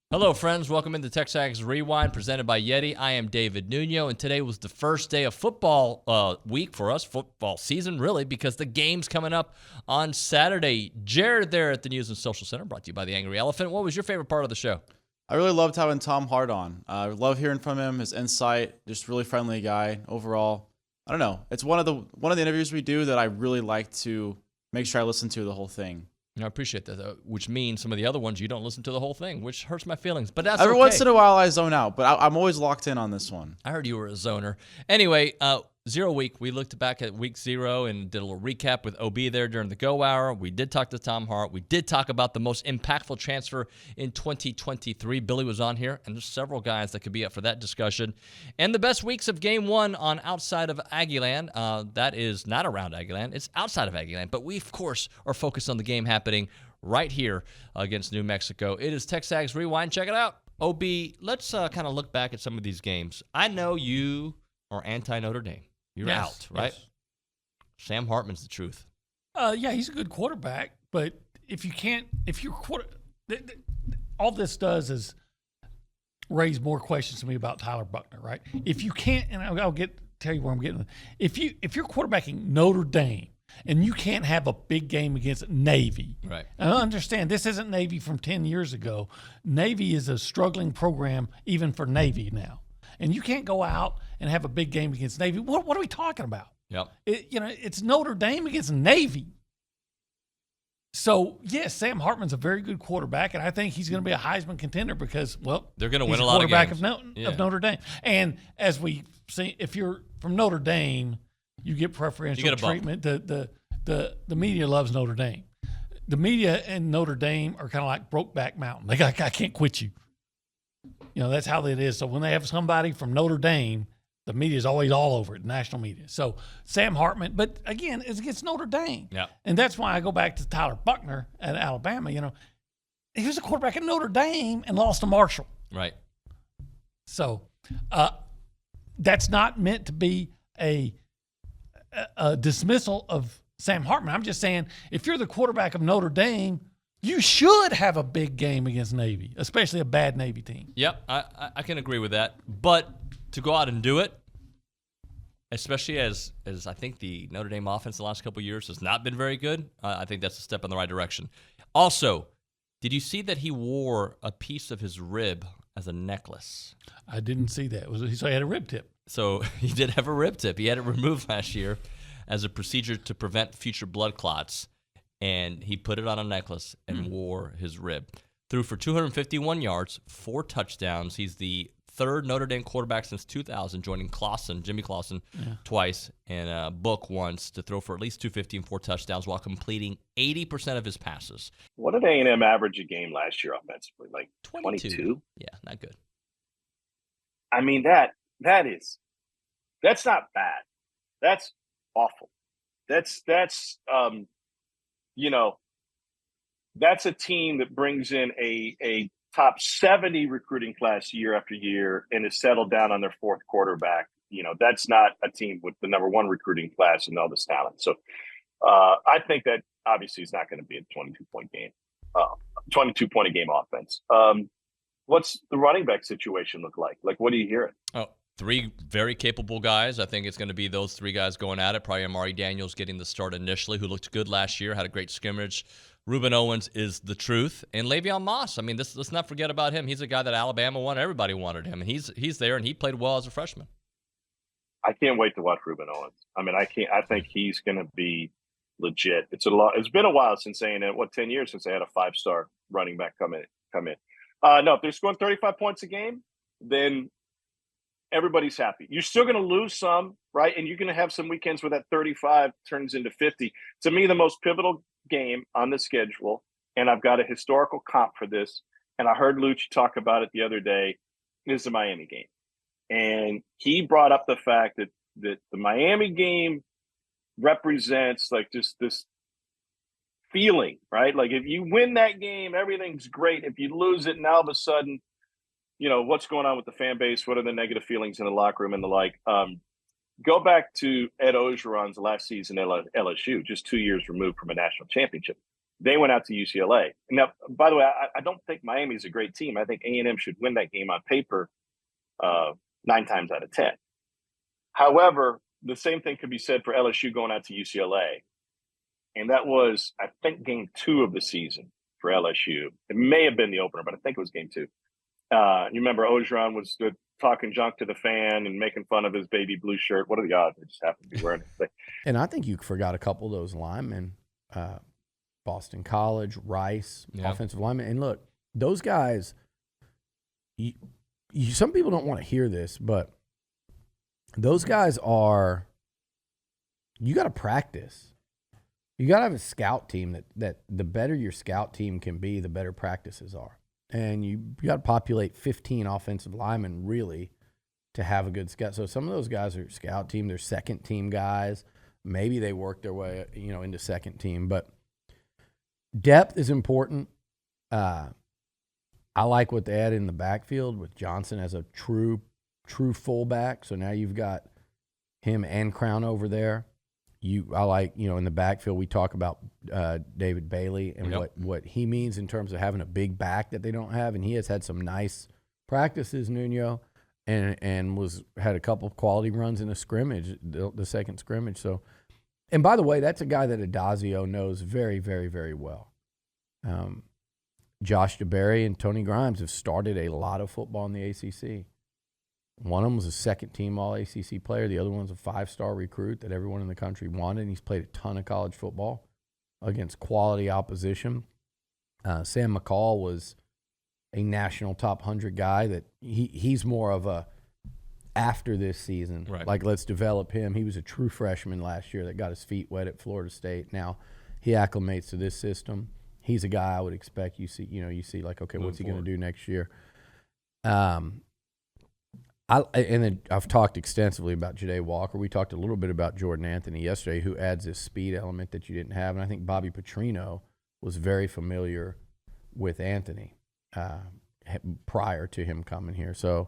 Hello, friends. Welcome into TexAgs Rewind, presented by Yeti. I am David Nuno, and today was the first day of football week for us, football season, really, because the game's coming up on Saturday. Jared there at the News and Social Center, brought to you by the Angry Elephant. What was your favorite part of the show? I really loved having Tom Hart on. I love hearing from him, his insight, just really friendly guy overall. I don't know. It's one of the interviews we do that I really like to make sure I listen to the whole thing. I appreciate that, which means some of the other ones you don't listen to the whole thing, which hurts my feelings. But that's Every okay. once in a while I zone out, but I'm always locked in on this one. I heard you were a zoner. Anyway, 0 week. We looked back at week 0 and did a little recap with OB there during the go hour. We did talk to Tom Hart. We did talk about the most impactful transfer in 2023. Billy was on here, and there's several guys that could be up for that discussion. And the best weeks of game 1 on outside of Aggieland. That is not around Aggieland. It's outside of Aggieland. But we, of course, are focused on the game happening right here against New Mexico. It is TexAgs Rewind. Check it out. OB, let's kind of look back at some of these games. I know you are anti-Notre Dame. You're out, right? Yes. Sam Hartman's the truth. Yeah, he's a good quarterback, but all this does is raise more questions to me about Tyler Buchner, right? If you can't, and I'll tell you where I'm getting. If you're quarterbacking Notre Dame and you can't have a big game against Navy, right? And I understand this isn't Navy from 10 years ago. Navy is a struggling program even for Navy now. And you can't go out and have a big game against Navy. What are we talking about? Yep. It's Notre Dame against Navy. So, yes, Sam Hartman's a very good quarterback, and I think he's going to be a Heisman contender because, well, they're going to win a lot of games. Quarterback of Notre Dame. And as we see, if you're from Notre Dame, you get preferential treatment. The media loves Notre Dame. The media and Notre Dame are kind of like Brokeback Mountain. I can't quit you. You know, that's how it is. So when they have somebody from Notre Dame, the media is always all over it, national media. So Sam Hartman, but again, it's against Notre Dame. Yeah. And that's why I go back to Tyler Buchner at Alabama. You know, he was a quarterback at Notre Dame and lost to Marshall. Right. So that's not meant to be a dismissal of Sam Hartman. I'm just saying, if you're the quarterback of Notre Dame, you should have a big game against Navy, especially a bad Navy team. Yep, I can agree with that. But to go out and do it, especially as I think the Notre Dame offense the last couple of years has not been very good, I think that's a step in the right direction. Also, did you see that he wore a piece of his rib as a necklace? I didn't see that. So he had a rib tip. So he did have a rib tip. He had it removed last year as a procedure to prevent future blood clots. And he put it on a necklace and wore his rib. Threw for 251 yards, 4 touchdowns. He's the third Notre Dame quarterback since 2000, joining Jimmy Clausen, twice, and Book once, to throw for at least 250 and 4 touchdowns while completing 80% of his passes. What did A&M average a game last year offensively? Like 22? Yeah, not good. I mean, that's not bad. That's awful. That's a team that brings in a top 70 recruiting class year after year and is settled down on their 4th quarterback. You know, that's not a team with the number 1 recruiting class and all this talent. So I think that obviously is not going to be a 22-point game, 22-point a game offense. What's the running back situation look like? Like, what are you hearing? Oh, 3 very capable guys. I think it's going to be those 3 guys going at it. Probably Amari Daniels getting the start initially, who looked good last year, had a great scrimmage. Reuben Owens is the truth. And Le'Veon Moss, I mean, let's not forget about him. He's a guy that Alabama wanted. Everybody wanted him. And he's there, and he played well as a freshman. I can't wait to watch Reuben Owens. I mean, I think he's going to be legit. It's been a while since saying it. 10 years since they had a 5-star running back come in. No, if they're scoring 35 points a game, then everybody's happy. You're still going to lose some, right? And you're going to have some weekends where that 35 turns into 50. To me, the most pivotal game on the schedule, and I've got a historical comp for this, and I heard Liucci talk about it the other day, is the Miami game. And he brought up the fact that the Miami game represents like just this feeling, right? Like if you win that game, everything's great. If you lose it, now all of a sudden, you know, what's going on with the fan base? What are the negative feelings in the locker room and the like? Go back to Ed Ogeron's last season at LSU, just 2 years removed from a national championship. They went out to UCLA. Now, by the way, I don't think Miami's a great team. I think A&M should win that game on paper 9 times out of 10. However, the same thing could be said for LSU going out to UCLA. And that was, I think, game 2 of the season for LSU. It may have been the opener, but I think it was game 2. You remember Ogeron was talking junk to the fan and making fun of his baby blue shirt. What are the odds? They just happened to be wearing it. And I think you forgot a couple of those linemen, Boston College, Rice, offensive linemen. And look, those guys, some people don't want to hear this, but those guys are, you got to practice. You got to have a scout team that the better your scout team can be, the better practices are. And you got to populate 15 offensive linemen really to have a good scout. So some of those guys are scout team, they're second team guys. Maybe they work their way, into second team. But depth is important. I like what they had in the backfield with Johnson as a true fullback. So now you've got him and Crown over there. I like, in the backfield, we talk about David Bailey and what he means in terms of having a big back that they don't have. And he has had some nice practices, Nuno, and had a couple of quality runs in a scrimmage, the second scrimmage. So, and by the way, that's a guy that Adazio knows very, very, very well. Josh DeBerry and Tony Grimes have started a lot of football in the ACC. One of them was a second-team All-ACC player. The other one's a 5-star recruit that everyone in the country wanted. And he's played a ton of college football against quality opposition. Sam McCall was a national top 100 guy that he's more of a after this season. Right. Like, let's develop him. He was a true freshman last year that got his feet wet at Florida State. Now he acclimates to this system. He's a guy I would expect you see like, okay, what's he going to do next year? And then I've talked extensively about Ja'Day Walker. We talked a little bit about Jordan Anthony yesterday, who adds this speed element that you didn't have. And I think Bobby Petrino was very familiar with Anthony prior to him coming here. So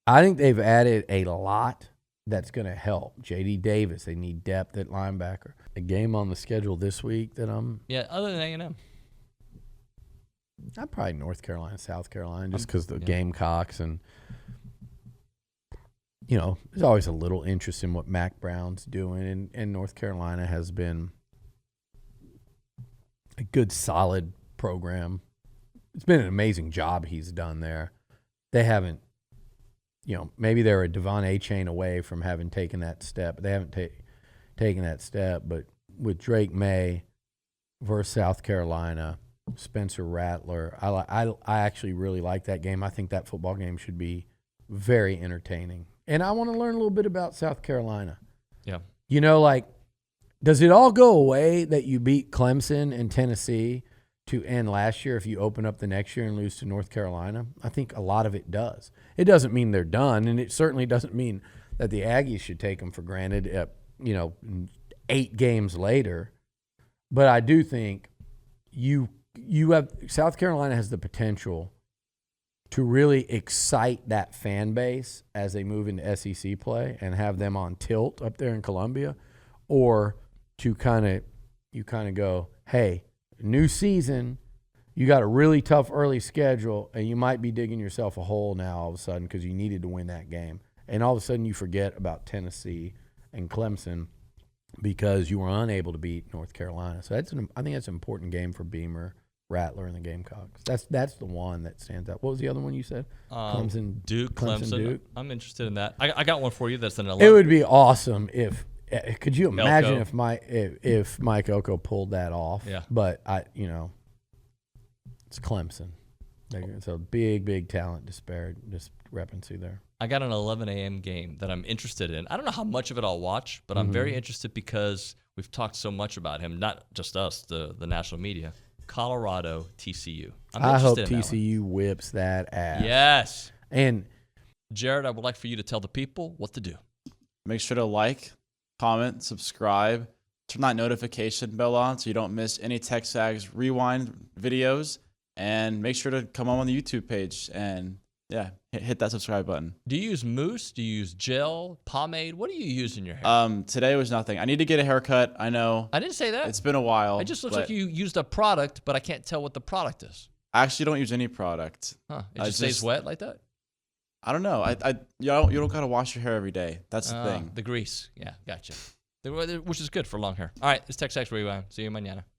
I think they've added a lot that's going to help. J.D. Davis, they need depth at linebacker. A game on the schedule this week that other than A&M. I'd probably North Carolina, South Carolina, just because the Gamecocks and – there's always a little interest in what Mac Brown's doing, and North Carolina has been a good, solid program. It's been an amazing job he's done there. They haven't, maybe they're a Devon A-Chain away from having taken that step. But they haven't taken that step. But with Drake May versus South Carolina, Spencer Rattler, I actually really like that game. I think that football game should be very entertaining. And I want to learn a little bit about South Carolina. Yeah. Does it all go away that you beat Clemson and Tennessee to end last year if you open up the next year and lose to North Carolina? I think a lot of it does. It doesn't mean they're done, and it certainly doesn't mean that the Aggies should take them for granted, 8 games later. But I do think you have South Carolina has the potential to really excite that fan base as they move into SEC play and have them on tilt up there in Columbia, or to kind of go, hey, new season, you got a really tough early schedule, and you might be digging yourself a hole now all of a sudden because you needed to win that game. And all of a sudden you forget about Tennessee and Clemson because you were unable to beat North Carolina. So I think that's an important game for Beamer, Rattler, and the Gamecocks. That's the one that stands out. What was the other one you said? Clemson, Duke. Duke. I'm interested in that. I got one for you. That's an 11. It would be awesome if. Could you imagine Elko. if Mike Elko pulled that off? Yeah. But it's Clemson. It's a big talent discrepancy there. I got an 11 a.m. game that I'm interested in. I don't know how much of it I'll watch, but I'm very interested because we've talked so much about him, not just us, the national media. Colorado, TCU. I hope TCU whips that ass. Yes. And Jared, I would like for you to tell the people what to do. Make sure to like, comment, subscribe, turn that notification bell on so you don't miss any TexAgs Rewind videos, and make sure to come on the YouTube page and yeah, hit that subscribe button. Do you use mousse? Do you use gel, pomade? What do you use in your hair? Today was nothing. I need to get a haircut. I know. I didn't say that. It's been a while. It just looks like you used a product, but I can't tell what the product is. I actually don't use any product. Huh? It just stays wet like that? I don't know. You don't gotta wash your hair every day. That's the thing. The grease. Yeah, gotcha. Which is good for long hair. All right, it's TexAgs Rewind. See you mañana.